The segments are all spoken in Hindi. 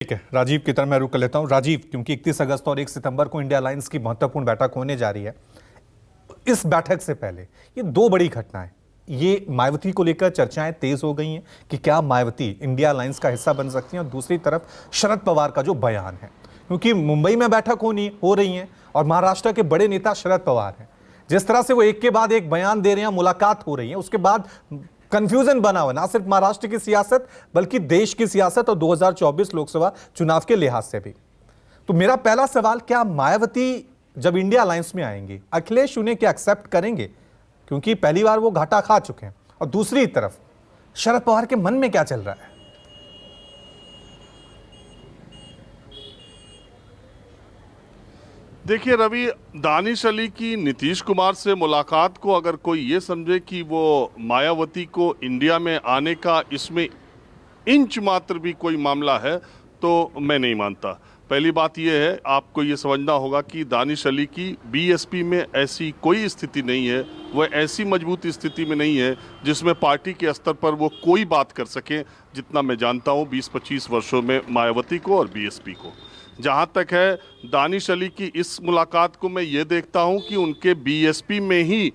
ठीक है, राजीव की तरफ मैं रुक कर लेता हूं। राजीव, क्योंकि 31 अगस्त और 1 सितंबर को इंडिया अलायंस की महत्वपूर्ण बैठक होने जा रही है, इस बैठक से पहले ये दो बड़ी घटनाएं, ये मायावती को लेकर चर्चाएं तेज हो गई हैं कि क्या मायावती इंडिया अलायंस का हिस्सा बन सकती हैं, और दूसरी तरफ शरद पवार का जो बयान है, क्योंकि मुंबई में बैठक हो रही है और महाराष्ट्र के बड़े नेता शरद पवार हैं। जिस तरह से वो एक के बाद एक बयान दे रहे हैं, मुलाकात हो रही है, उसके बाद कंफ्यूजन बना हुआ ना सिर्फ महाराष्ट्र की सियासत बल्कि देश की सियासत और 2024 लोकसभा चुनाव के लिहाज से भी। तो मेरा पहला सवाल, क्या मायावती जब इंडिया अलायंस में आएंगे, अखिलेश उन्हें क्या एक्सेप्ट करेंगे, क्योंकि पहली बार वो घाटा खा चुके हैं, और दूसरी तरफ शरद पवार के मन में क्या चल रहा है? देखिए रवि, दानिश अली की नीतीश कुमार से मुलाकात को अगर कोई ये समझे कि वो मायावती को इंडिया में आने का इसमें इंच मात्र भी कोई मामला है, तो मैं नहीं मानता। पहली बात यह है, आपको ये समझना होगा कि दानिश अली की बीएसपी में ऐसी कोई स्थिति नहीं है, वह ऐसी मजबूत स्थिति में नहीं है जिसमें पार्टी के स्तर पर वो कोई बात कर सके, जितना मैं जानता हूँ 20-25 वर्षों में मायावती को और बीएसपी को। जहाँ तक है दानिश अली की इस मुलाकात को, मैं ये देखता हूँ कि उनके बीएसपी में ही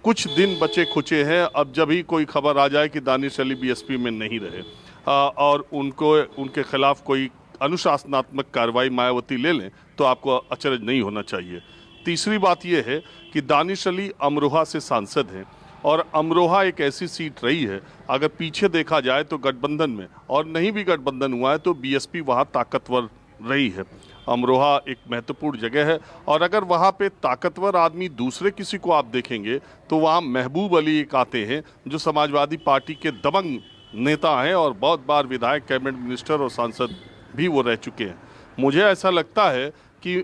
कुछ दिन बचे खुचे हैं। अब जब ही कोई खबर आ जाए कि दानिश अली बीएसपी में नहीं रहे और उनके खिलाफ कोई अनुशासनात्मक कार्रवाई मायावती ले लें, तो आपको अचरज नहीं होना चाहिए। तीसरी बात यह है कि दानिश अली अमरोहा से सांसद हैं, और अमरोहा एक ऐसी सीट रही है, अगर पीछे देखा जाए तो गठबंधन में, और नहीं भी गठबंधन हुआ है तो बीएसपी वहाँ ताकतवर रही है। अमरोहा एक महत्वपूर्ण जगह है, और अगर वहाँ पे ताकतवर आदमी दूसरे किसी को आप देखेंगे तो वहाँ महबूब अली एक आते हैं, जो समाजवादी पार्टी के दबंग नेता हैं और बहुत बार विधायक, कैबिनेट मिनिस्टर और सांसद भी वो रह चुके हैं। मुझे ऐसा लगता है कि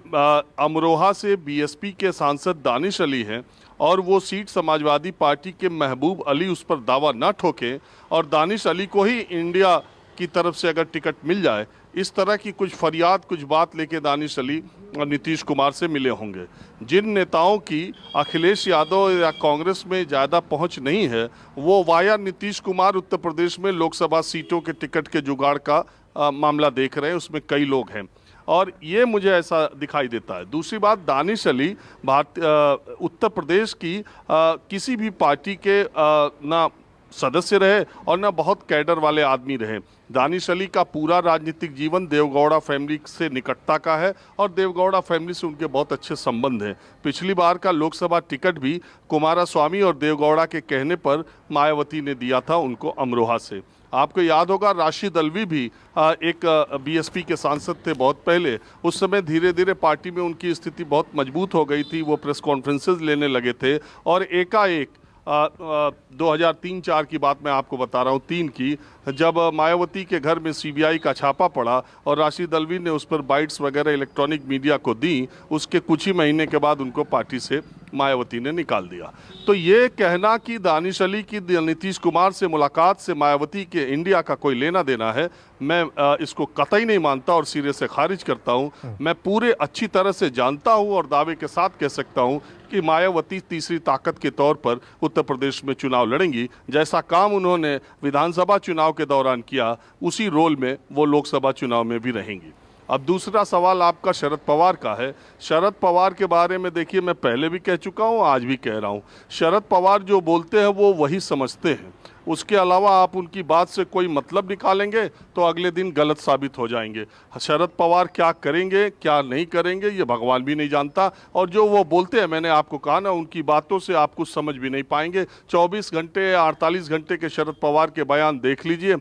अमरोहा से बीएसपी के सांसद दानिश अली हैं, और वो सीट समाजवादी पार्टी के महबूब अली उस पर दावा न ठोकें, और दानिश अली को ही इंडिया की तरफ से अगर टिकट मिल जाए, इस तरह की कुछ फरियाद, कुछ बात लेके दानिश अली और नीतीश कुमार से मिले होंगे। जिन नेताओं की अखिलेश यादव या कांग्रेस में ज़्यादा पहुंच नहीं है, वो वाया नीतीश कुमार उत्तर प्रदेश में लोकसभा सीटों के टिकट के जुगाड़ का मामला देख रहे हैं, उसमें कई लोग हैं, और ये मुझे ऐसा दिखाई देता है। दूसरी बात, दानिश अली उत्तर प्रदेश की किसी भी पार्टी के ना सदस्य रहे और ना बहुत कैडर वाले आदमी रहे। दानिश अली का पूरा राजनीतिक जीवन देवगौड़ा फैमिली से निकटता का है, और देवगौड़ा फैमिली से उनके बहुत अच्छे संबंध हैं। पिछली बार का लोकसभा टिकट भी कुमारस्वामी और देवगौड़ा के कहने पर मायावती ने दिया था उनको अमरोहा से। आपको याद होगा राशिद अल्वी भी एक बीएसपी के सांसद थे बहुत पहले। उस समय धीरे धीरे पार्टी में उनकी स्थिति बहुत मजबूत हो गई थी, वो प्रेस कॉन्फ्रेंसेज लेने लगे थे, और एकाएक 2003-4 की बात मैं आपको बता रहा हूँ, 3 की, जब मायावती के घर में सीबीआई का छापा पड़ा और राशिद अल्वी ने उस पर बाइट्स वगैरह इलेक्ट्रॉनिक मीडिया को दी, उसके कुछ ही महीने के बाद उनको पार्टी से मायावती ने निकाल दिया। तो ये कहना कि दानिश अली की नीतीश कुमार से मुलाकात से मायावती के इंडिया का कोई लेना देना है, मैं इसको कतई नहीं मानता और सिरे से खारिज करता हूँ। मैं पूरे अच्छी तरह से जानता हूँ और दावे के साथ कह सकता हूँ कि मायावती तीसरी ताकत के तौर पर उत्तर प्रदेश में चुनाव लड़ेंगी। जैसा काम उन्होंने विधानसभा चुनाव के दौरान किया, उसी रोल में वो लोकसभा चुनाव में भी रहेंगी। अब दूसरा सवाल आपका शरद पवार का है। शरद पवार के बारे में देखिए, मैं पहले भी कह चुका हूँ, आज भी कह रहा हूँ, शरद पवार जो बोलते हैं वो वही समझते हैं। उसके अलावा आप उनकी बात से कोई मतलब निकालेंगे तो अगले दिन गलत साबित हो जाएंगे। शरद पवार क्या करेंगे क्या नहीं करेंगे ये भगवान भी नहीं जानता, और जो वो बोलते हैं, मैंने आपको कहा ना, उनकी बातों से आप कुछ समझ भी नहीं पाएंगे। 24 घंटे 48 घंटे के शरद पवार के बयान देख लीजिए।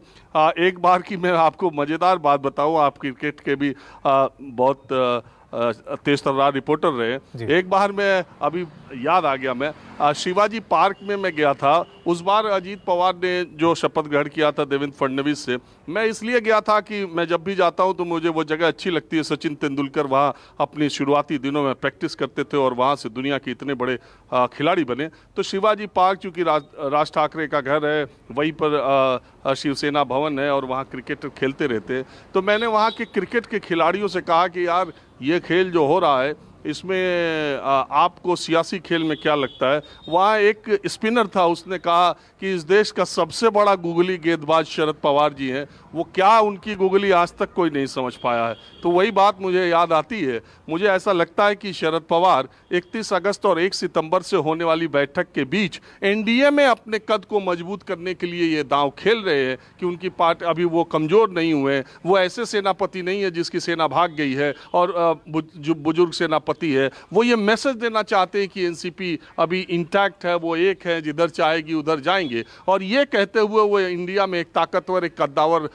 एक बार की मैं आपको मज़ेदार बात बताऊं, आप क्रिकेट के भी बहुत तेज तर्रार रिपोर्टर रहे। एक बार मैं, अभी याद आ गया, मैं शिवाजी पार्क में मैं गया था। उस बार अजीत पवार ने जो शपथ ग्रहण किया था देवेंद्र फडणवीस से, मैं इसलिए गया था कि मैं जब भी जाता हूं तो मुझे वो जगह अच्छी लगती है। सचिन तेंदुलकर वहां अपनी शुरुआती दिनों में प्रैक्टिस करते थे और वहां से दुनिया के इतने बड़े खिलाड़ी बने। तो शिवाजी पार्क चूँकि राज ठाकरे का घर है, वहीं पर शिवसेना भवन है और वहाँ क्रिकेट खेलते रहते। तो मैंने वहाँ के क्रिकेट के खिलाड़ियों से कहा कि यार ये खेल जो हो रहा है इसमें आपको सियासी खेल में क्या लगता है? वहाँ एक स्पिनर था, उसने कहा कि इस देश का सबसे बड़ा गूगली गेंदबाज शरद पवार जी हैं, वो क्या उनकी गूगली आज तक कोई नहीं समझ पाया है। तो वही बात मुझे याद आती है। मुझे ऐसा लगता है कि शरद पवार 31 अगस्त और 1 सितंबर से होने वाली बैठक के बीच एनडीए में अपने कद को मजबूत करने के लिए ये दांव खेल रहे हैं कि उनकी पार्टी अभी वो कमजोर नहीं हुए, वो ऐसे सेनापति नहीं है जिसकी सेना भाग गई है और जो बुजुर्ग सेनापति है वो ये मैसेज देना चाहते हैं कि एनसीपी अभी इंटैक्ट है, वो एक है, जिधर चाहेगी उधर जाएंगे। और ये कहते हुए वो इंडिया में एक ताकतवर, एक कद्दावर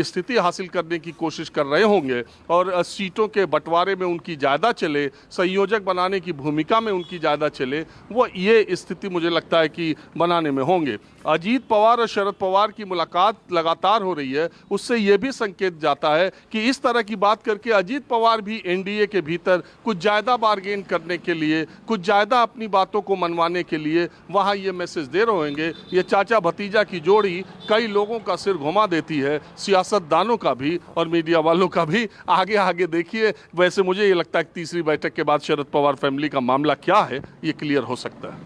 स्थिति हासिल करने की कोशिश कर रहे होंगे और सीटों के बंटवारे में उनकी ज़्यादा चले, संयोजक बनाने की भूमिका में उनकी ज़्यादा चले, वो ये स्थिति मुझे लगता है कि बनाने में होंगे। अजीत पवार और शरद पवार की मुलाकात लगातार हो रही है, उससे ये भी संकेत जाता है कि इस तरह की बात करके अजीत पवार भी एनडीए के भीतर कुछ ज़्यादा बार्गेन करने के लिए, कुछ ज़्यादा अपनी बातों को मनवाने के लिए वहाँ ये मैसेज दे रहे होंगे। ये चाचा भतीजा की जोड़ी कई लोगों का सिर घुमा देती है, सियासतदानों का भी और मीडिया वालों का भी। आगे आगे देखिए। वैसे मुझे ये लगता है कि तीसरी बैठक के बाद शरद पवार फैमिली का मामला क्या है ये क्लियर हो सकता है।